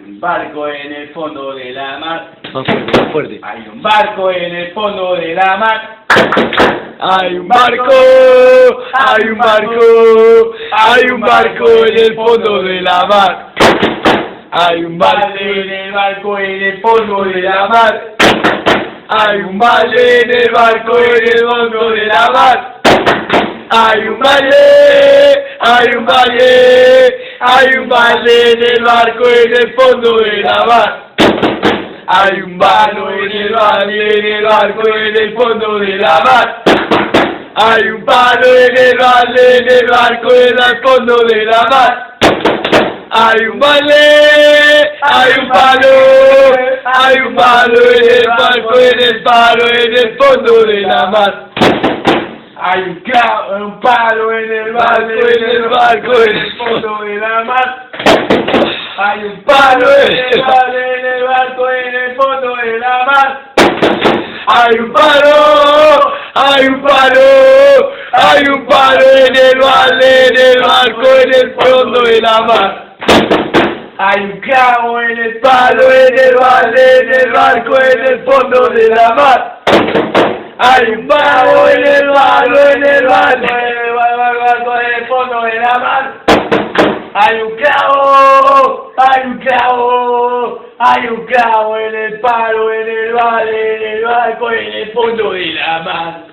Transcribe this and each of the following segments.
un barco en el fondo de la mar. Más fuerte, más fuerte. Hay un barco en el fondo de la mar. Hay un barco, hay un barco, hay un barco en el fondo de la mar. Hay un Vale en el barco en el fondo de la mar. Hay un vale en el barco en el fondo de la mar. Hay un vale, hay un vale, hay un vale en el barco en el fondo de la mar. Hay un palo en el valle, en el barco en el fondo de la mar. Hay un palo en el valle, en el barco en el fondo de la mar. Hay un vale, hay un palo en el barco en el palo en el fondo de la mar. Hay un palo en el barco en el fondo de la mar. Hay un palo en el barco en el fondo de la mar. Hay un palo, hay un palo, hay un palo en el valle, en el barco en el fondo de la mar. Hay un clavo en el Palo en el valle, en el barco en el fondo de la mar. Hay un palo en el barco en el valle, barco en el fondo de la mar. Hay un clavo, hay un clavo, hay un clavo en el palo, en el valle, en el barco, en el fondo de la mar.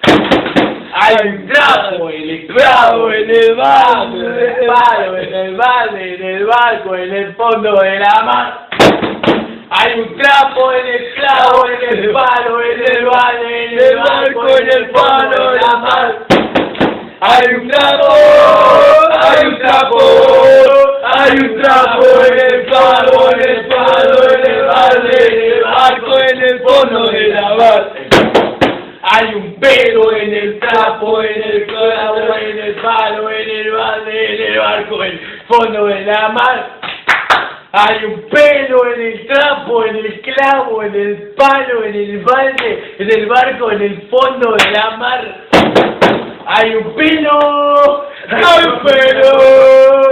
Hay un trapo en el clavo, en el palo, en el valle, en el barco, en el fondo de la mar. Hay un trapo en el clavo, en el palo, en el valle, en el barco, en el fondo de la mar. hay un trapo, hay un trapo, hay un trapo en el palo, en el palo, en el valle, en el barco, en el fondo de la mar. Hay un pelo en el trapo, en el clavo, en el palo, en el valle, en el barco, en el fondo de la mar. Hay un pelo en el trapo, en el clavo, en el palo, en el valle, en el barco, en el fondo de la mar. Hay un pelo, Hay un pelo,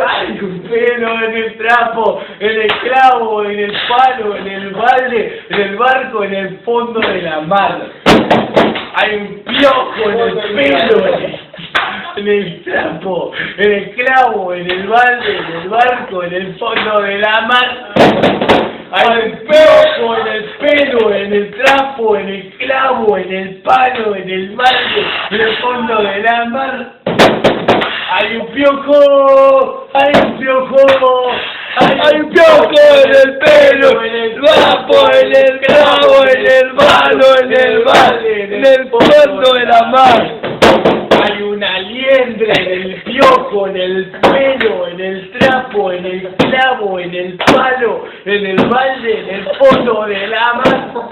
hay un pelo en el trapo, en el clavo, en el palo, en el valle, en el barco, en el fondo de la mar. Hay un piojo en el pelo, en el trapo, en el clavo, en el valle, en el barco, en el fondo de la mar. Hay un piojo en el pelo, en el trapo, en el clavo, en el palo, en el valle, en el fondo de la mar. Hay un piojo, hay un piojo, hay un piojo en el pelo, en el trapo, en el clavo, en el palo, en el valle, en el fondo de la mar. Hay una liendre en el piojo, en el pelo, en el trapo, en el clavo, en el palo, en el valle, en el fondo de la mar.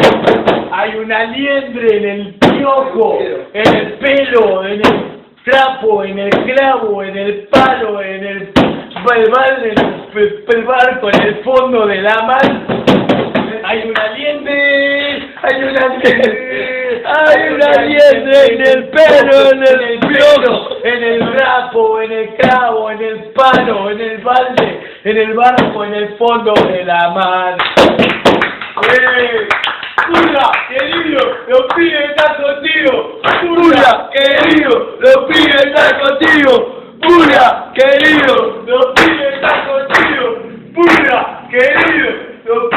Hay una liendre en el piojo, en el pelo, en el trapo, en el clavo, en el palo, en el valle, en el barco, en el fondo de la mar. Hay una liendre, hay una liendre, hay una liendre en el pelo, en el piojo, en el trapo, en el clavo, en el palo, en el valle, en el barco, en el fondo de la mar. ¡Pura, querido! ¡Los pibes están contigo! ¡Pura, querido! ¡Los pibes están contigo! ¡Pura, querido! ¡Los pibes están contigo! ¡Pura, querido! ¡Los